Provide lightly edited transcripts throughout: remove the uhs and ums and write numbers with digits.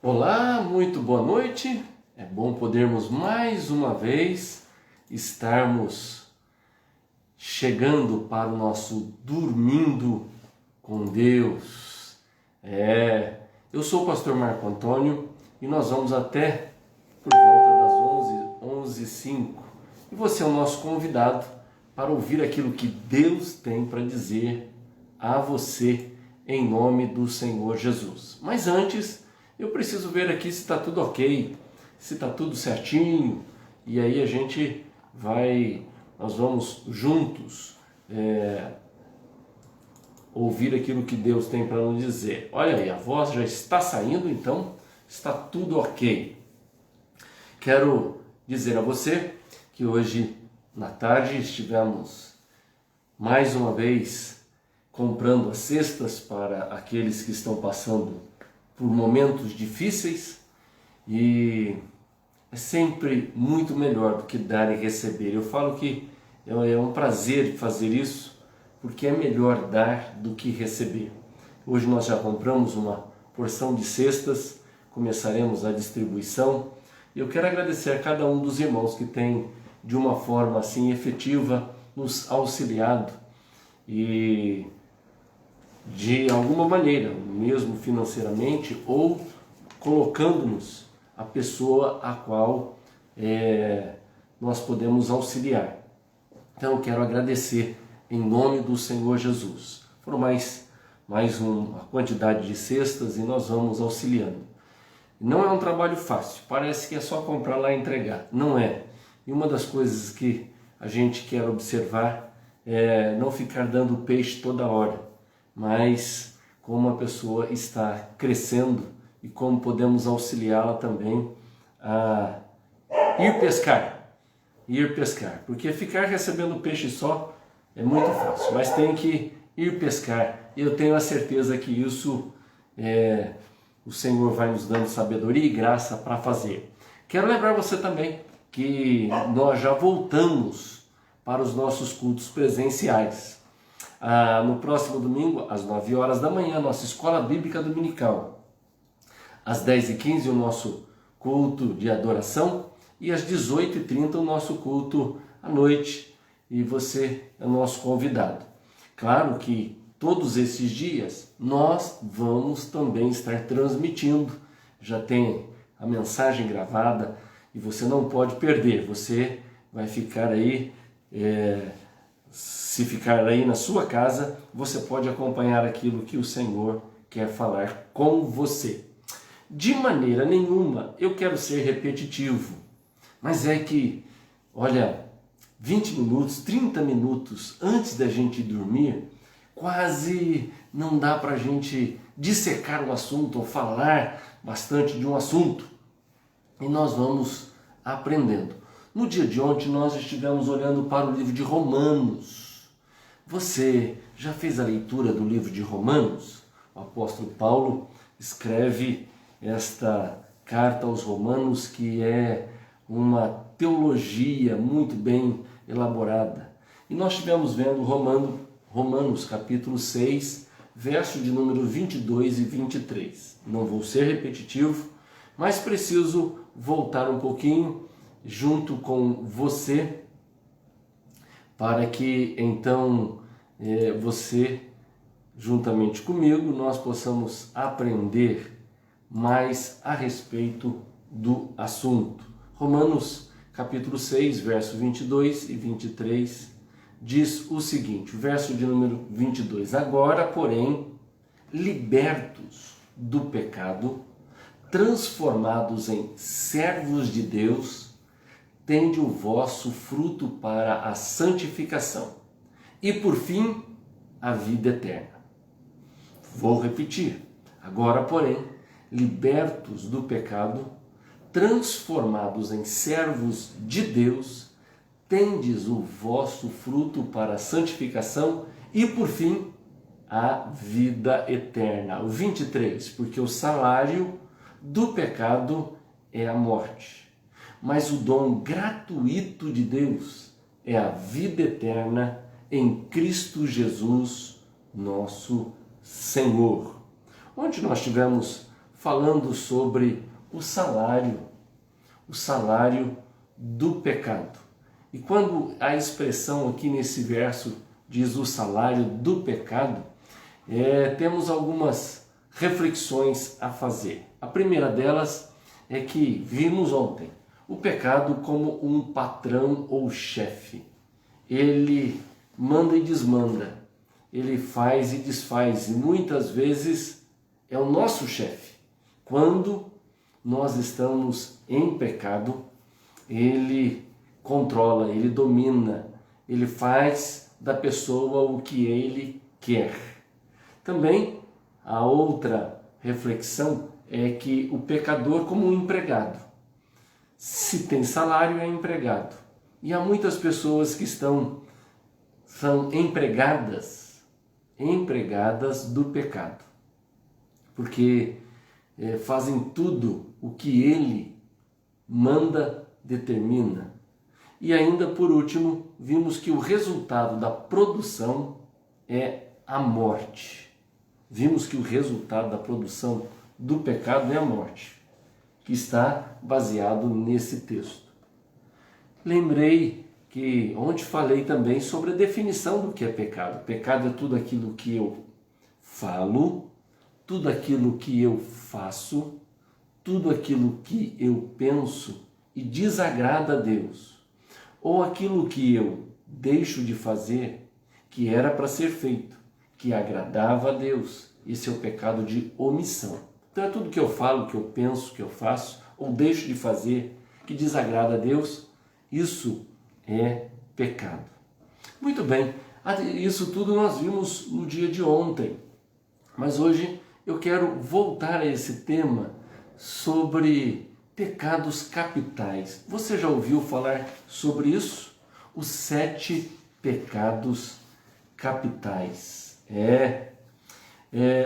Olá, muito boa noite. É bom podermos mais uma vez estarmos chegando para o nosso Dormindo com Deus. Eu sou o pastor Marco Antônio e nós vamos até por volta das 11h05. E você é o nosso convidado para ouvir aquilo que Deus tem para dizer a você em nome do Senhor Jesus. Mas antes, eu preciso ver aqui se está tudo ok, se está tudo certinho, e aí nós vamos juntos ouvir aquilo que Deus tem para nos dizer. Olha aí, a voz já está saindo, então está tudo ok. Quero dizer a você que hoje na tarde estivemos mais uma vez comprando as cestas para aqueles que estão passando por momentos difíceis, e é sempre muito melhor do que dar e receber. Eu falo que é um prazer fazer isso, porque é melhor dar do que receber. Hoje nós já compramos uma porção de cestas, começaremos a distribuição, e eu quero agradecer a cada um dos irmãos que tem de uma forma assim efetiva nos auxiliado e de alguma maneira, mesmo financeiramente, ou colocando-nos a pessoa a qual nós podemos auxiliar. Então eu quero agradecer em nome do Senhor Jesus. Foram mais uma quantidade de cestas e nós vamos auxiliando. Não é um trabalho fácil, parece que é só comprar lá e entregar. Não é. E uma das coisas que a gente quer observar é não ficar dando peixe toda hora, mas como a pessoa está crescendo e como podemos auxiliá-la também a ir pescar, porque ficar recebendo peixe só é muito fácil, mas tem que ir pescar, e eu tenho a certeza que isso o Senhor vai nos dando sabedoria e graça para fazer. Quero lembrar você também que nós já voltamos para os nossos cultos presenciais. No próximo domingo, às 9 horas da manhã, nossa Escola Bíblica Dominical. Às 10h15, o nosso culto de adoração. E às 18h30, o nosso culto à noite. E você é nosso convidado. Claro que todos esses dias nós vamos também estar transmitindo. Já tem a mensagem gravada e você não pode perder. Você vai ficar aí... Se ficar aí na sua casa, você pode acompanhar aquilo que o Senhor quer falar com você. De maneira nenhuma eu quero ser repetitivo, mas é que, olha, 20 minutos, 30 minutos antes da gente dormir, quase não dá para a gente dissecar o assunto ou falar bastante de um assunto. E nós vamos aprendendo. No dia de ontem nós estivemos olhando para o livro de Romanos. Você já fez a leitura do livro de Romanos? O apóstolo Paulo escreve esta carta aos Romanos, que é uma teologia muito bem elaborada. E nós estivemos vendo Romanos capítulo 6, verso de número 22 e 23. Não vou ser repetitivo, mas preciso voltar um pouquinho junto com você, para que então você, juntamente comigo, nós possamos aprender mais a respeito do assunto. Romanos capítulo 6, verso 22 e 23, diz o seguinte, o verso de número 22. Agora, porém, libertos do pecado, transformados em servos de Deus, tende o vosso fruto para a santificação e, por fim, a vida eterna. Vou repetir. Agora, porém, libertos do pecado, transformados em servos de Deus, tendes o vosso fruto para a santificação e, por fim, a vida eterna. O 23, porque o salário do pecado é a morte, mas o dom gratuito de Deus é a vida eterna em Cristo Jesus, nosso Senhor. Onde nós estivemos falando sobre o salário do pecado. E quando a expressão aqui nesse verso diz o salário do pecado, temos algumas reflexões a fazer. A primeira delas é que vimos ontem o pecado como um patrão ou chefe. Ele manda e desmanda, ele faz e desfaz, e muitas vezes é o nosso chefe. Quando nós estamos em pecado, ele controla, ele domina, ele faz da pessoa o que ele quer. Também a outra reflexão é que o pecador como um empregado. Se tem salário, é empregado. E há muitas pessoas que são empregadas do pecado, porque fazem tudo o que ele manda, determina. E ainda por último, vimos que o resultado da produção é a morte. Vimos que o resultado da produção do pecado é a morte, que está baseado nesse texto. Lembrei que ontem falei também sobre a definição do que é pecado. Pecado é tudo aquilo que eu falo, tudo aquilo que eu faço, tudo aquilo que eu penso e desagrada a Deus, ou aquilo que eu deixo de fazer que era para ser feito, que agradava a Deus. Esse é o pecado de omissão. Então é tudo que eu falo, que eu penso, que eu faço, ou deixo de fazer, que desagrada a Deus, isso é pecado. Muito bem, isso tudo nós vimos no dia de ontem, mas hoje eu quero voltar a esse tema sobre pecados capitais. Você já ouviu falar sobre isso? Os 7 pecados capitais.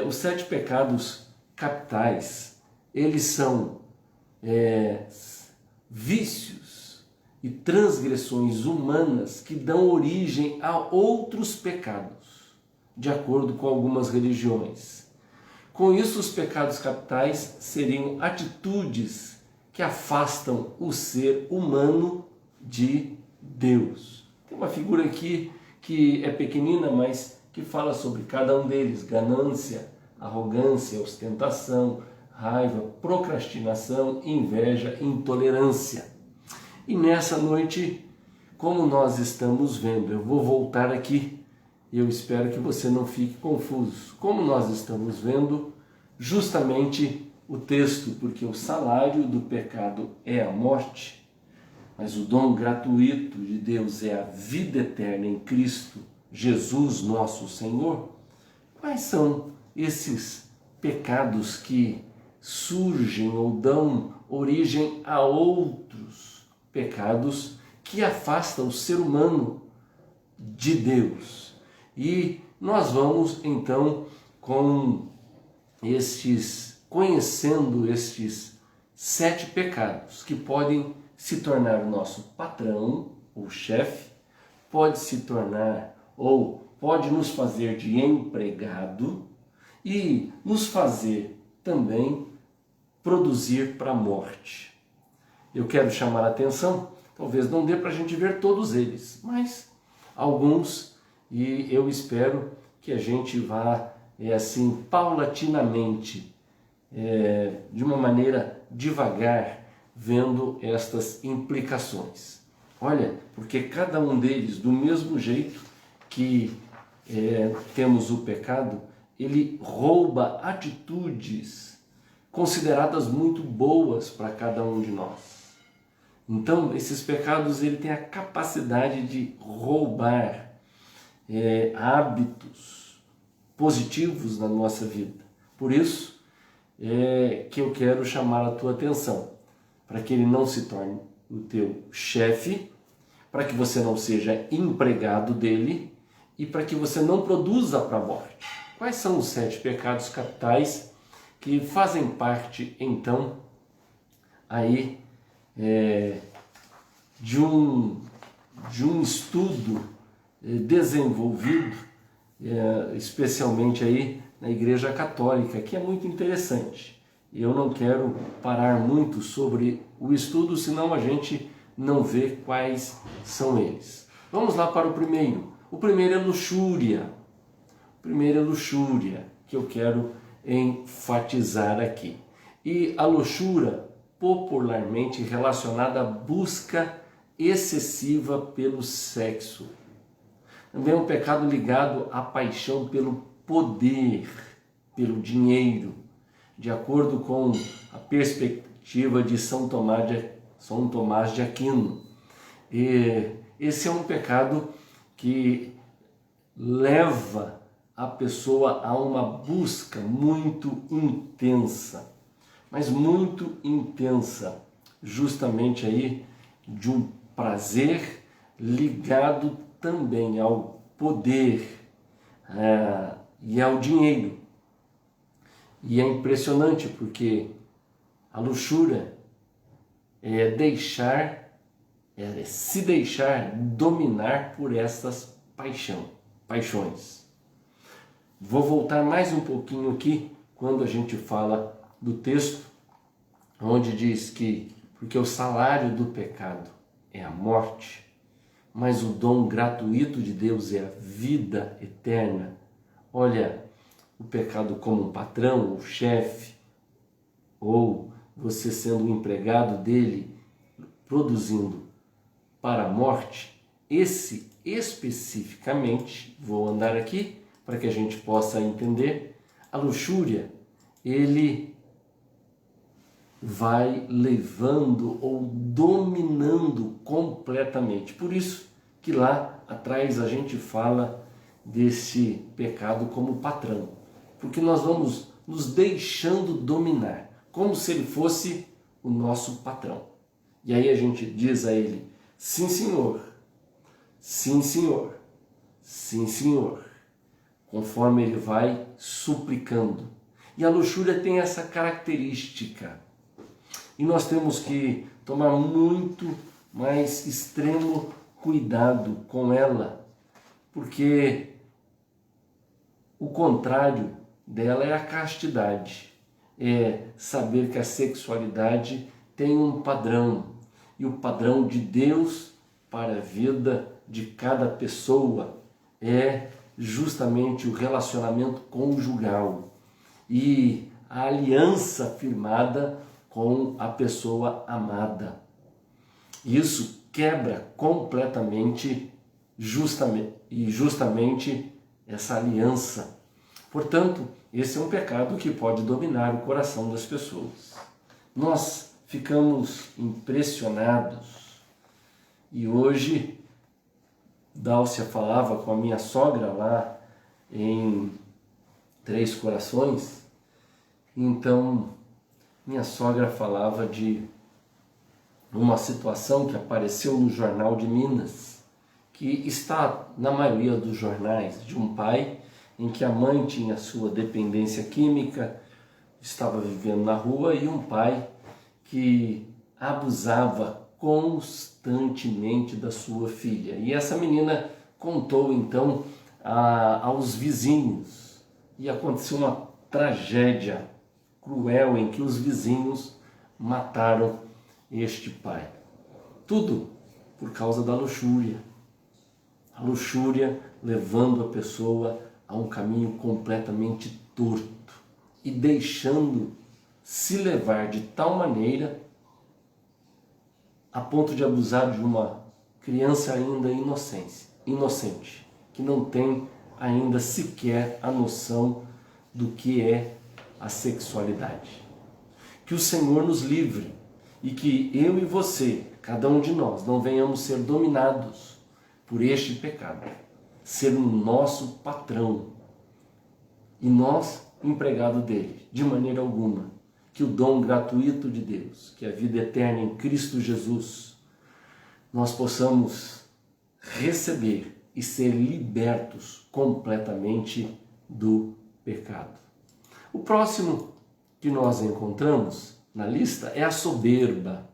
Os 7 pecados capitais, eles são vícios e transgressões humanas que dão origem a outros pecados, de acordo com algumas religiões. Com isso, os pecados capitais seriam atitudes que afastam o ser humano de Deus. Tem uma figura aqui que é pequenina, mas que fala sobre cada um deles: ganância, arrogância, ostentação, raiva, procrastinação, inveja, intolerância. E nessa noite, como nós estamos vendo, eu vou voltar aqui, e eu espero que você não fique confuso. Como nós estamos vendo, justamente o texto, porque o salário do pecado é a morte, mas o dom gratuito de Deus é a vida eterna em Cristo Jesus, nosso Senhor. Quais são esses pecados que surgem ou dão origem a outros pecados que afastam o ser humano de Deus? E nós vamos então conhecendo estes 7 pecados que podem se tornar o nosso patrão ou chefe, pode se tornar ou pode nos fazer de empregado e nos fazer também produzir para a morte. Eu quero chamar a atenção, talvez não dê para a gente ver todos eles, mas alguns, e eu espero que a gente vá assim paulatinamente, de uma maneira devagar, vendo estas implicações. Olha, porque cada um deles, do mesmo jeito que temos o pecado, ele rouba atitudes consideradas muito boas para cada um de nós. Então, esses pecados, ele tem a capacidade de roubar hábitos positivos na nossa vida. Por isso que eu quero chamar a tua atenção, para que ele não se torne o teu chefe, para que você não seja empregado dele e para que você não produza para a morte. Quais são os 7 pecados capitais que fazem parte, então, aí de um estudo desenvolvido, especialmente aí na Igreja Católica, que é muito interessante. Eu não quero parar muito sobre o estudo, senão a gente não vê quais são eles. Vamos lá para o primeiro. O primeiro é luxúria. O primeiro é luxúria, que eu quero enfatizar aqui. E a luxúria, popularmente relacionada à busca excessiva pelo sexo. Também é um pecado ligado à paixão pelo poder, pelo dinheiro, de acordo com a perspectiva de São Tomás de Aquino. E esse é um pecado que leva a pessoa a uma busca muito intensa, mas muito intensa, justamente aí de um prazer ligado também ao poder e ao dinheiro. E é impressionante porque a luxúria é se deixar dominar por essas paixões. Vou voltar mais um pouquinho aqui quando a gente fala do texto, onde diz que porque o salário do pecado é a morte, mas o dom gratuito de Deus é a vida eterna. Olha, o pecado como um patrão, ou chefe, ou você sendo um empregado dele, produzindo para a morte, esse especificamente, vou andar aqui para que a gente possa entender, a luxúria, ele vai levando ou dominando completamente. Por isso que lá atrás a gente fala desse pecado como patrão, porque nós vamos nos deixando dominar, como se ele fosse o nosso patrão. E aí a gente diz a ele, sim senhor, sim senhor, sim senhor, conforme ele vai suplicando. E a luxúria tem essa característica. E nós temos que tomar muito mais extremo cuidado com ela, porque o contrário dela é a castidade, é saber que a sexualidade tem um padrão, e o padrão de Deus para a vida de cada pessoa é justamente o relacionamento conjugal e a aliança firmada com a pessoa amada. Isso quebra completamente justamente essa aliança. Portanto, esse é um pecado que pode dominar o coração das pessoas. Nós ficamos impressionados e hoje Dálcia falava com a minha sogra lá em Três Corações, então minha sogra falava de uma situação que apareceu no Jornal de Minas, que está na maioria dos jornais, de um pai em que a mãe tinha sua dependência química, estava vivendo na rua, e um pai que abusava constantemente da sua filha. E essa menina contou então aos vizinhos, e aconteceu uma tragédia cruel em que os vizinhos mataram este pai. Tudo por causa da luxúria. A luxúria levando a pessoa a um caminho completamente torto e deixando se levar de tal maneira a ponto de abusar de uma criança ainda inocente, que não tem ainda sequer a noção do que é a sexualidade. Que o Senhor nos livre e que eu e você, cada um de nós, não venhamos ser dominados por este pecado, ser o nosso patrão e nós empregado dele, de maneira alguma. Que o dom gratuito de Deus, que é a vida eterna em Cristo Jesus, nós possamos receber e ser libertos completamente do pecado. O próximo que nós encontramos na lista é a soberba,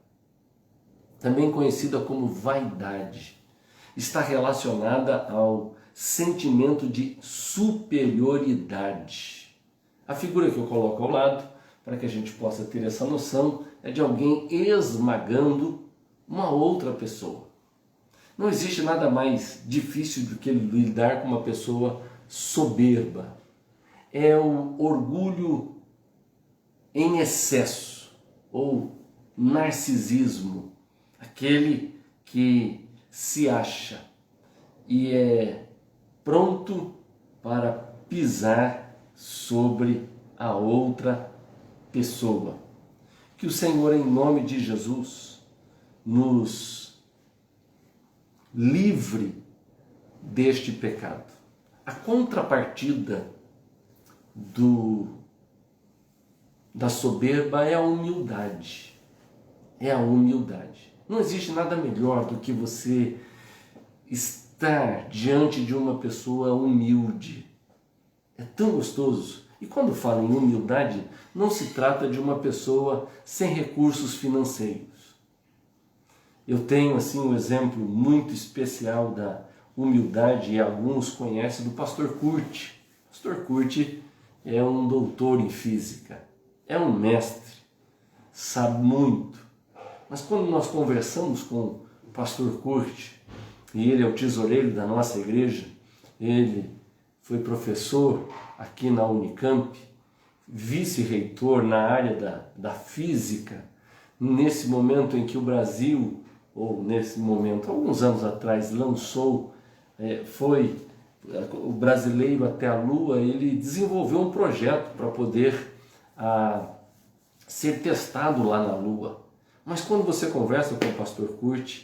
também conhecida como vaidade. Está relacionada ao sentimento de superioridade. A figura que eu coloco ao lado para que a gente possa ter essa noção, é de alguém esmagando uma outra pessoa. Não existe nada mais difícil do que lidar com uma pessoa soberba. É o orgulho em excesso, ou narcisismo, aquele que se acha e é pronto para pisar sobre a outra pessoa. Que o Senhor, em nome de Jesus, nos livre deste pecado. A contrapartida da soberba é a humildade. É a humildade. Não existe nada melhor do que você estar diante de uma pessoa humilde. É tão gostoso. E quando falo em humildade, não se trata de uma pessoa sem recursos financeiros. Eu tenho assim um exemplo muito especial da humildade, e alguns conhecem, do pastor Kurt. O pastor Kurt é um doutor em física, é um mestre, sabe muito. Mas quando nós conversamos com o pastor Kurt, e ele é o tesoureiro da nossa igreja, ele foi professor aqui na Unicamp, vice-reitor na área da física, nesse momento em que o Brasil, ou nesse momento, alguns anos atrás, lançou, foi o brasileiro até a Lua, ele desenvolveu um projeto para poder ser testado lá na Lua. Mas quando você conversa com o pastor Kurt,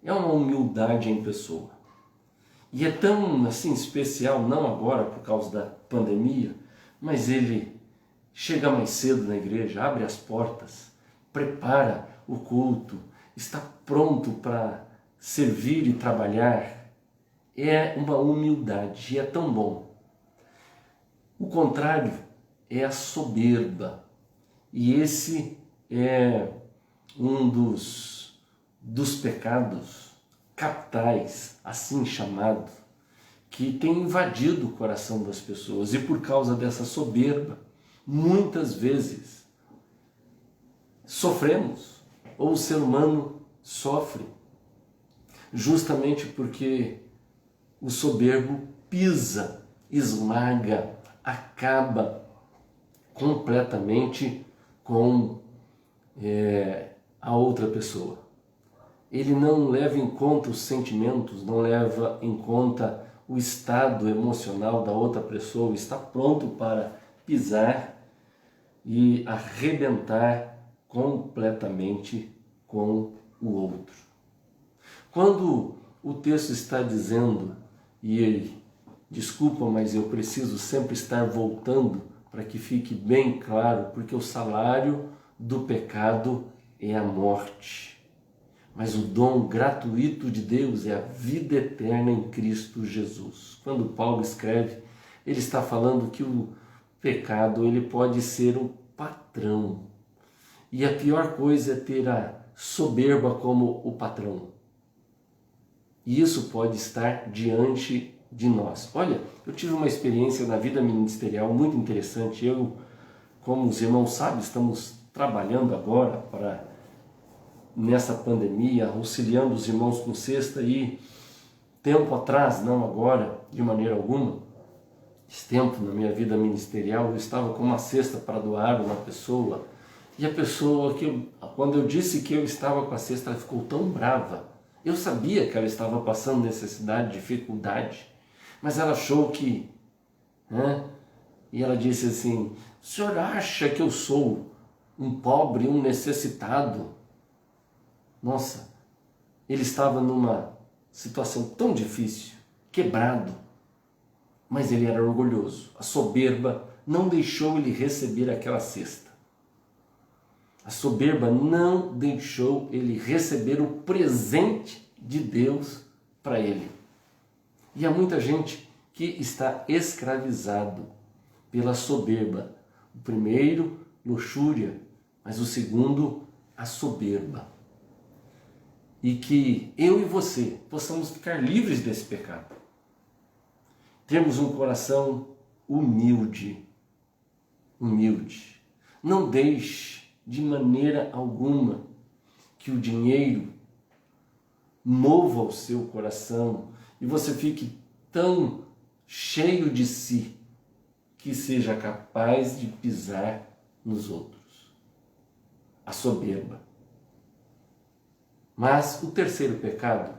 é uma humildade em pessoa. E é tão assim especial, não agora por causa da pandemia, mas ele chega mais cedo na igreja, abre as portas, prepara o culto, está pronto para servir e trabalhar. É uma humildade e é tão bom. O contrário é a soberba. E esse é um dos pecados capitais, assim chamado, que tem invadido o coração das pessoas. E por causa dessa soberba, muitas vezes sofremos, ou o ser humano sofre, justamente porque o soberbo pisa, esmaga, acaba completamente com a outra pessoa. Ele não leva em conta os sentimentos, não leva em conta o estado emocional da outra pessoa, está pronto para pisar e arrebentar completamente com o outro. Quando o texto está dizendo, e ele, desculpa, mas eu preciso sempre estar voltando para que fique bem claro, porque o salário do pecado é a morte. Mas o dom gratuito de Deus é a vida eterna em Cristo Jesus. Quando Paulo escreve, ele está falando que o pecado ele pode ser o patrão. E a pior coisa é ter a soberba como o patrão. E isso pode estar diante de nós. Olha, eu tive uma experiência na vida ministerial muito interessante. Eu, como os irmãos sabem, estamos trabalhando agora nessa pandemia, auxiliando os irmãos com cesta, e tempo atrás, não agora, de maneira alguma, esse tempo na minha vida ministerial, eu estava com uma cesta para doar a uma pessoa, e a pessoa, quando eu disse que eu estava com a cesta, ela ficou tão brava. Eu sabia que ela estava passando necessidade, dificuldade, mas ela achou que, e ela disse assim: o senhor acha que eu sou um pobre, um necessitado? Nossa, ele estava numa situação tão difícil, quebrado, mas ele era orgulhoso. A soberba não deixou ele receber aquela cesta. A soberba não deixou ele receber o presente de Deus para ele. E há muita gente que está escravizado pela soberba. O primeiro, luxúria, mas o segundo, a soberba. E que eu e você possamos ficar livres desse pecado. Temos um coração humilde. Não deixe de maneira alguma que o dinheiro mova o seu coração e você fique tão cheio de si que seja capaz de pisar nos outros. A soberba. Mas o terceiro pecado,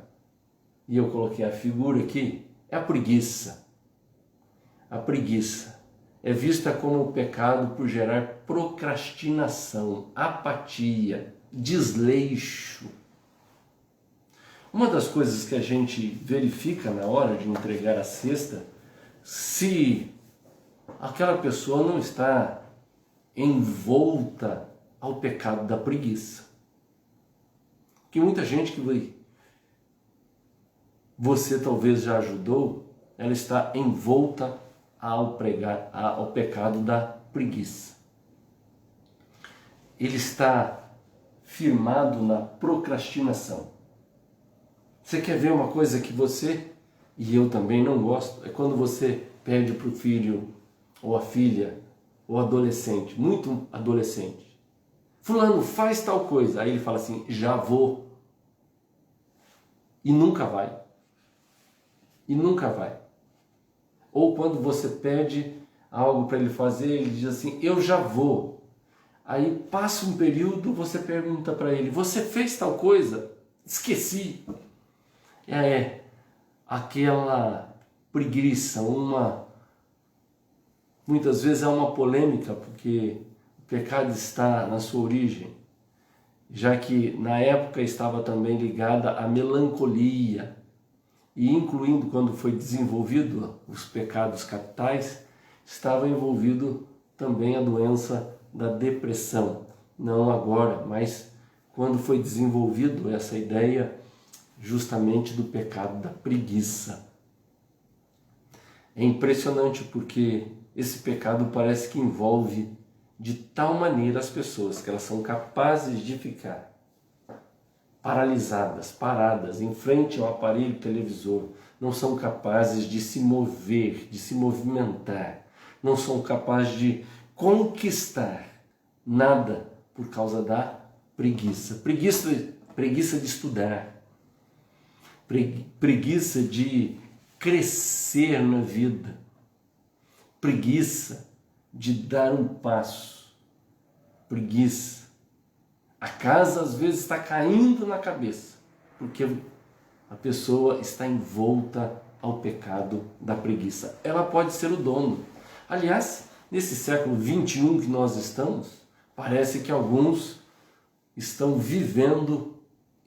e eu coloquei a figura aqui, é a preguiça. A preguiça é vista como o pecado por gerar procrastinação, apatia, desleixo. Uma das coisas que a gente verifica na hora de entregar a cesta, se aquela pessoa não está envolta ao pecado da preguiça. Que muita gente que você talvez já ajudou, ela está envolta ao pecado da preguiça. Ele está firmado na procrastinação. Você quer ver uma coisa que você e eu também não gosto? É quando você pede para o filho ou a filha ou adolescente, muito adolescente, fulano, faz tal coisa. Aí ele fala assim, já vou. E nunca vai. E nunca vai. Ou quando você pede algo para ele fazer, ele diz assim, eu já vou. Aí passa um período, você pergunta para ele, você fez tal coisa? Esqueci. É aquela preguiça, muitas vezes é uma polêmica, porque o pecado está na sua origem, já que na época estava também ligada à melancolia, e incluindo quando foi desenvolvido os pecados capitais, estava envolvido também a doença da depressão. Não agora, mas quando foi desenvolvido essa ideia justamente do pecado da preguiça. É impressionante porque esse pecado parece que envolve de tal maneira as pessoas que elas são capazes de ficar paralisadas, paradas, em frente ao aparelho televisor, não são capazes de se mover, de se movimentar, não são capazes de conquistar nada por causa da preguiça. Preguiça de estudar, preguiça de crescer na vida, preguiça de dar um passo, preguiça. A casa às vezes está caindo na cabeça, porque a pessoa está envolta ao pecado da preguiça. Ela pode ser o dono. Aliás, nesse século 21 que nós estamos, parece que alguns estão vivendo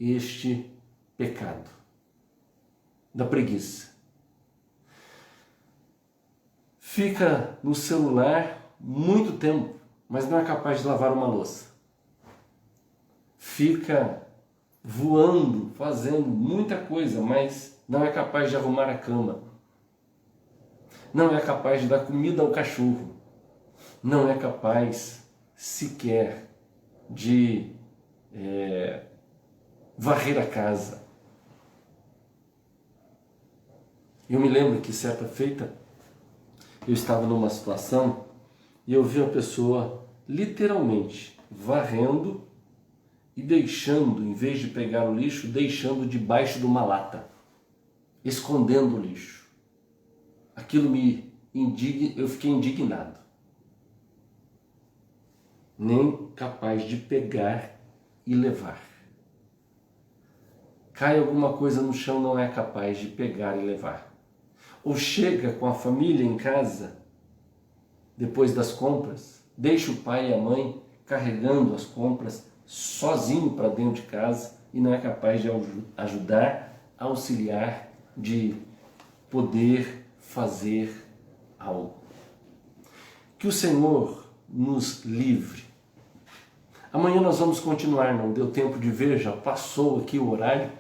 este pecado da preguiça. Fica no celular muito tempo, mas não é capaz de lavar uma louça. Fica voando, fazendo muita coisa, mas não é capaz de arrumar a cama. Não é capaz de dar comida ao cachorro. Não é capaz sequer de varrer a casa. Eu me lembro que certa feita eu estava numa situação e eu vi a pessoa literalmente varrendo e deixando, em vez de pegar o lixo, deixando debaixo de uma lata, escondendo o lixo. Aquilo eu fiquei indignado. Nem capaz de pegar e levar. Cai alguma coisa no chão, não é capaz de pegar e levar. Ou chega com a família em casa, depois das compras, deixa o pai e a mãe carregando as compras sozinho para dentro de casa e não é capaz de ajudar, auxiliar, de poder fazer algo. Que o Senhor nos livre. Amanhã nós vamos continuar, não deu tempo de ver, já passou aqui o horário,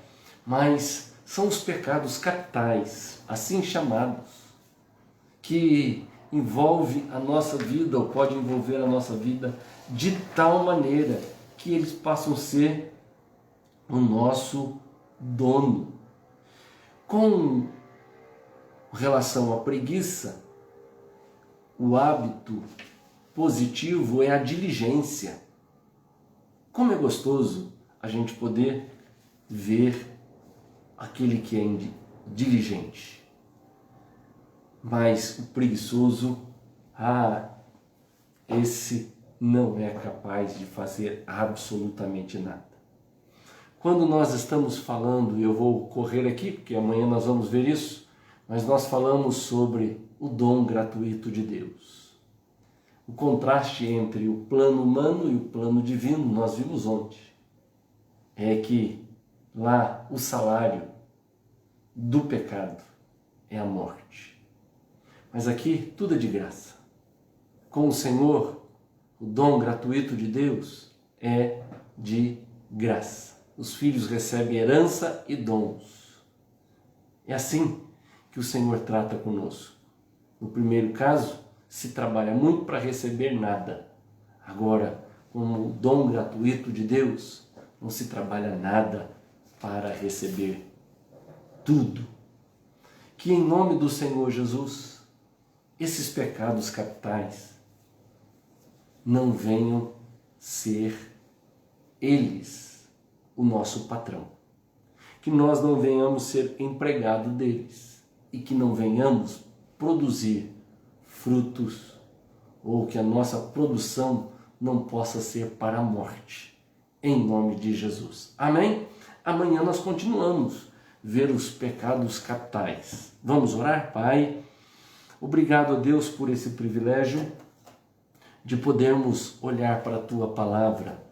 mas são os pecados capitais, assim chamados, que envolve a nossa vida ou pode envolver a nossa vida de tal maneira que eles passam a ser o nosso dono. Com relação à preguiça, o hábito positivo é a diligência. Como é gostoso a gente poder ver aquele que é diligente. Mas o preguiçoso, esse não é capaz de fazer absolutamente nada. Quando nós estamos falando, e eu vou correr aqui, porque amanhã nós vamos ver isso, mas nós falamos sobre o dom gratuito de Deus. O contraste entre o plano humano e o plano divino, nós vimos ontem, é que lá o salário do pecado é a morte. Mas aqui tudo é de graça. Com o Senhor, o dom gratuito de Deus é de graça. Os filhos recebem herança e dons. É assim que o Senhor trata conosco. No primeiro caso, se trabalha muito para receber nada. Agora, como o dom gratuito de Deus, não se trabalha nada para receber tudo. Que em nome do Senhor Jesus, esses pecados capitais não venham ser eles o nosso patrão. Que nós não venhamos ser empregado deles e que não venhamos produzir frutos ou que a nossa produção não possa ser para a morte. Em nome de Jesus. Amém? Amanhã nós continuamos ver os pecados capitais. Vamos orar, Pai? Obrigado a Deus por esse privilégio de podermos olhar para a Tua Palavra.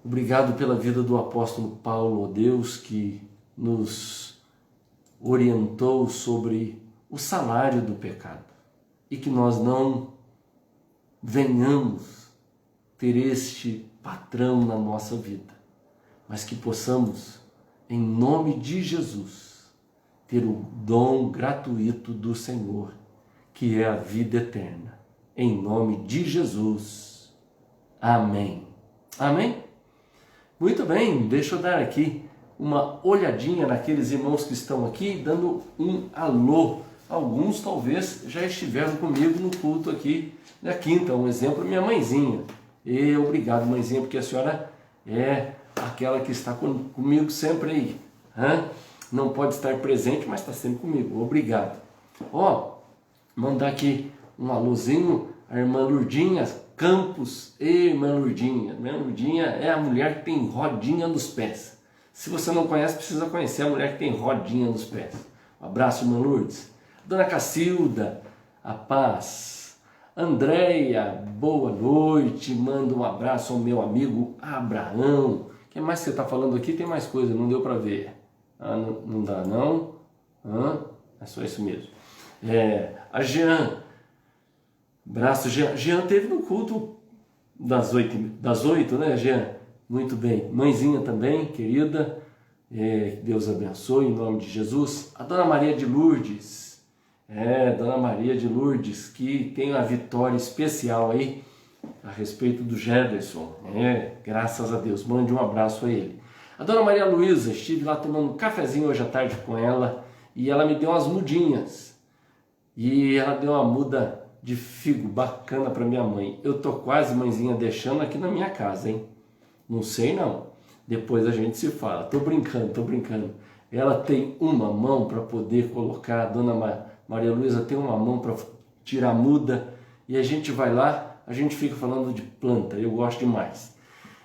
Obrigado pela vida do apóstolo Paulo, ó Deus, que nos orientou sobre o salário do pecado e que nós não venhamos ter este patrão na nossa vida, mas que possamos, em nome de Jesus, ter o dom gratuito do Senhor, que é a vida eterna. Em nome de Jesus. Amém. Amém? Muito bem, deixa eu dar aqui uma olhadinha naqueles irmãos que estão aqui, dando um alô. Alguns talvez já estiveram comigo no culto aqui na quinta. Um exemplo, minha mãezinha. E obrigado, mãezinha, porque a senhora é aquela que está comigo sempre aí. Não pode estar presente, mas está sempre comigo. Obrigado. Mandar aqui um alôzinho, a irmã Lurdinha Campos. Ei, irmã Lurdinha. Irmã Lurdinha é a mulher que tem rodinha nos pés. Se você não conhece, precisa conhecer a mulher que tem rodinha nos pés. Um abraço, irmã Lourdes. Dona Cacilda, a paz. Andréia, boa noite. Manda um abraço ao meu amigo Abraão. O que mais você está falando aqui? Tem mais coisa, não deu para ver. Não dá não? É só isso mesmo. A Jean. Abraço, Jean. Jean teve no culto das 8, né, Jean? Muito bem. Mãezinha também, querida. Que Deus abençoe, em nome de Jesus. A Dona Maria de Lourdes. Dona Maria de Lourdes, que tem uma vitória especial aí a respeito do Jefferson. Graças a Deus. Mande um abraço a ele. A Dona Maria Luísa, estive lá tomando um cafezinho hoje à tarde com ela e ela me deu umas mudinhas. E ela deu uma muda de figo bacana para minha mãe. Eu tô quase, mãezinha, deixando aqui na minha casa, hein? Não sei não. Depois a gente se fala. Tô brincando. Ela tem uma mão para poder colocar, a Dona Maria Luísa tem uma mão para tirar a muda e a gente vai lá, a gente fica falando de planta, eu gosto demais.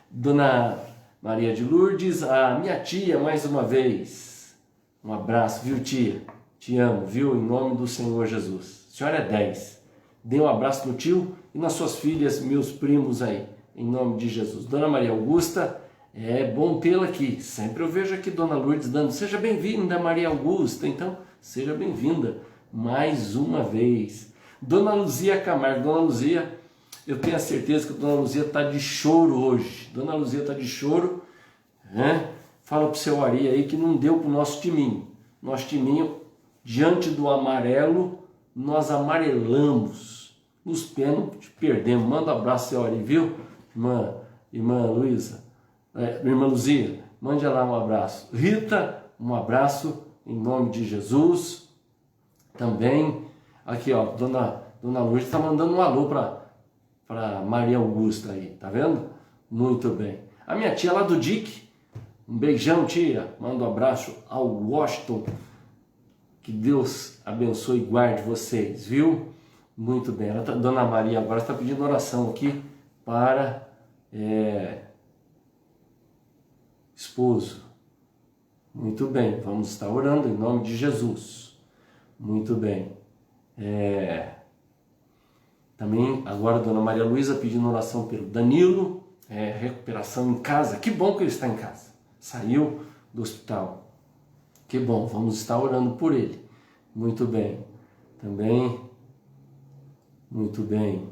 Dona Maria de Lourdes, a minha tia, mais uma vez, um abraço, viu, tia? Te amo, viu? Em nome do Senhor Jesus. A senhora é 10. Dê um abraço no tio e nas suas filhas, meus primos aí, em nome de Jesus. Dona Maria Augusta, é bom tê-la aqui. Sempre eu vejo aqui Dona Lourdes dando, seja bem-vinda, Maria Augusta. Então, seja bem-vinda mais uma vez. Dona Luzia Camargo. Dona Luzia, eu tenho a certeza que a Dona Luzia está de choro hoje. Dona Luzia está de choro. Fala para o seu Ari aí que não deu para o nosso timinho. Nosso timinho, diante do amarelo, nós amarelamos. Nos pênaltis, perdemos. Manda um abraço, seu Ari, viu? Irmã Luísa. Irmã Luzia, mande lá um abraço. Rita, um abraço em nome de Jesus. Também, aqui ó, Dona Lourdes está mandando um alô para para Maria Augusta aí, tá vendo? Muito bem. A minha tia lá do DIC, um beijão, tia. Manda um abraço ao Washington. Que Deus abençoe e guarde vocês, viu? Muito bem. Dona Maria agora está pedindo oração aqui para esposo. Muito bem, vamos estar orando em nome de Jesus. Muito bem. Também agora a Dona Maria Luísa pedindo oração pelo Danilo, recuperação em casa. Que bom que ele está em casa. Saiu do hospital. Que bom, vamos estar orando por ele. Muito bem. Também, muito bem.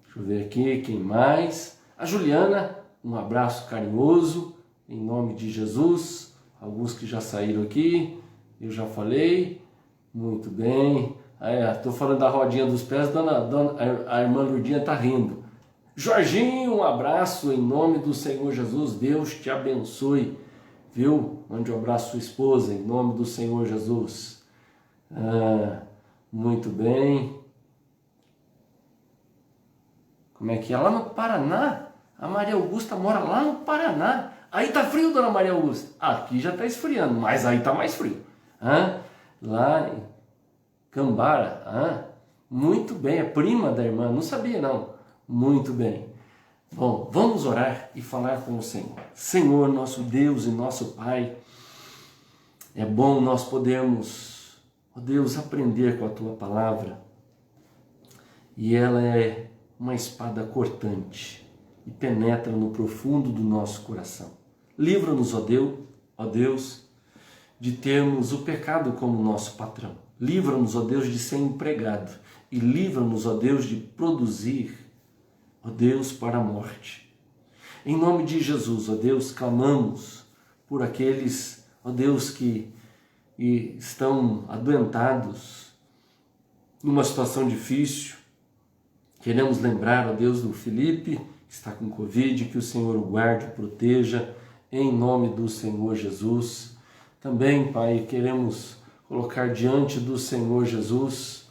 Deixa eu ver aqui, quem mais? A Juliana, um abraço carinhoso, em nome de Jesus. Alguns que já saíram aqui, eu já falei. Muito bem. Estou falando da rodinha dos pés, a irmã Lourdinha está rindo. Jorginho, um abraço em nome do Senhor Jesus. Deus te abençoe. Viu? Mande um abraço à sua esposa, em nome do Senhor Jesus. Muito bem. Como é que é? Lá no Paraná. A Maria Augusta mora lá no Paraná. Aí tá frio, Dona Maria Augusta. Aqui já tá esfriando, mas aí tá mais frio. Lá em Cambara. Muito bem, é prima da irmã. Não sabia, não. Muito bem. Bom, vamos orar e falar com o Senhor. Senhor, nosso Deus e nosso Pai, é bom nós podermos, ó Deus, aprender com a Tua Palavra. E ela é uma espada cortante e penetra no profundo do nosso coração. Livra-nos, ó Deus, de termos o pecado como nosso patrão. Livra-nos, ó Deus, de ser empregado. E livra-nos, ó Deus, de produzir, ó Deus, para a morte. Em nome de Jesus, ó Deus, clamamos por aqueles, ó Deus, que estão adoentados, numa situação difícil. Queremos lembrar, ó Deus, do Felipe, que está com Covid, que o Senhor o guarde, o proteja, em nome do Senhor Jesus. Também, Pai, queremos colocar diante do Senhor Jesus,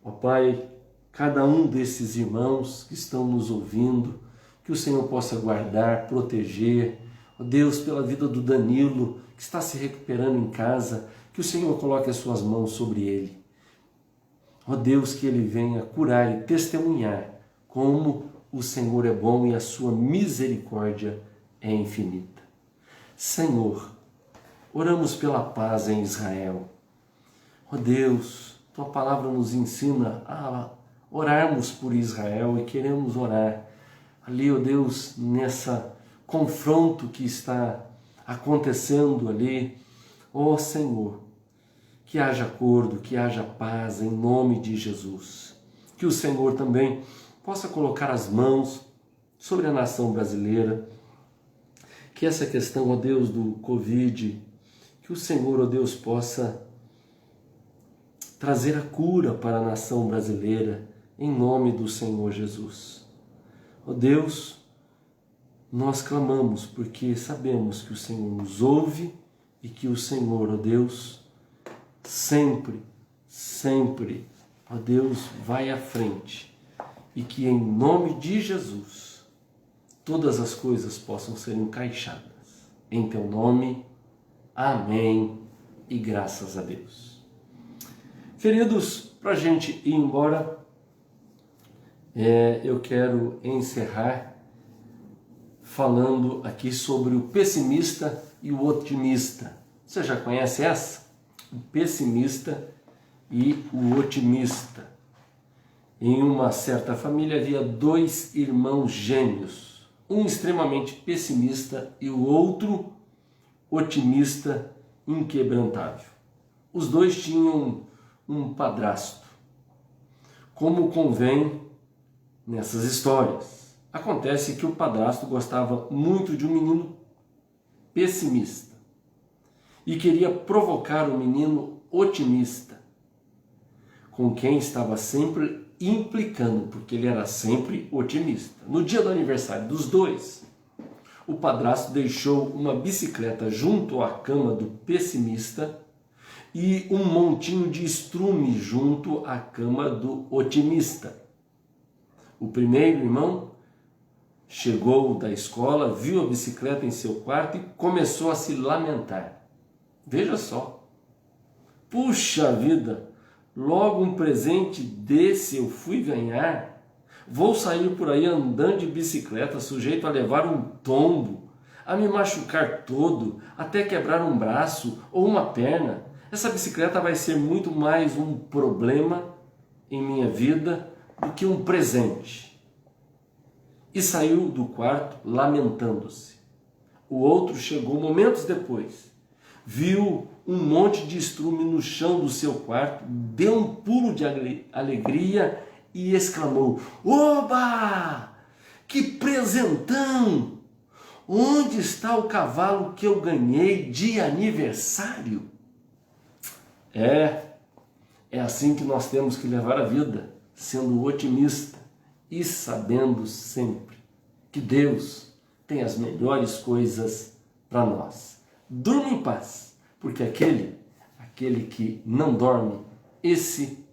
ó Pai, cada um desses irmãos que estão nos ouvindo, que o Senhor possa guardar, proteger, ó Deus, pela vida do Danilo, que está se recuperando em casa, que o Senhor coloque as suas mãos sobre ele. Ó Deus, que ele venha curar e testemunhar como o Senhor é bom e a sua misericórdia é infinita. Senhor, oramos pela paz em Israel. Ó Deus, Tua palavra nos ensina a orarmos por Israel e queremos orar ali, ó Deus, nessa confronto que está acontecendo ali. Ó Senhor, que haja acordo, que haja paz em nome de Jesus. Que o Senhor também possa colocar as mãos sobre a nação brasileira. Que essa questão, ó Deus, do Covid, que o Senhor, ó Deus, possa trazer a cura para a nação brasileira, em nome do Senhor Jesus. Ó Deus, nós clamamos porque sabemos que o Senhor nos ouve e que o Senhor, ó Deus, sempre, ó Deus, vai à frente e que em nome de Jesus todas as coisas possam ser encaixadas. Em Teu nome, amém e graças a Deus. Queridos, para a gente ir embora, eu quero encerrar falando aqui sobre o pessimista e o otimista. Você já conhece essa? O pessimista e o otimista. Em uma certa família havia dois irmãos gêmeos, um extremamente pessimista e o outro otimista inquebrantável. Os dois tinham um padrasto. Como convém nessas histórias, acontece que o padrasto gostava muito de um menino pessimista e queria provocar o menino otimista, com quem estava sempre implicando, porque ele era sempre otimista. No dia do aniversário dos dois, o padrasto deixou uma bicicleta junto à cama do pessimista e um montinho de estrume junto à cama do otimista. O primeiro irmão chegou da escola, viu a bicicleta em seu quarto e começou a se lamentar. Veja só. Puxa vida, logo um presente desse eu fui ganhar. Vou sair por aí andando de bicicleta, sujeito a levar um tombo, a me machucar todo, até quebrar um braço ou uma perna. Essa bicicleta vai ser muito mais um problema em minha vida do que um presente. E saiu do quarto lamentando-se. O outro chegou momentos depois, viu um monte de estrume no chão do seu quarto, deu um pulo de alegria e exclamou: Oba! Que presentão! Onde está o cavalo que eu ganhei de aniversário? É assim que nós temos que levar a vida, sendo otimista e sabendo sempre que Deus tem as melhores coisas para nós. Durma em paz, porque aquele que não dorme, esse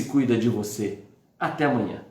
cuida de você. Até amanhã.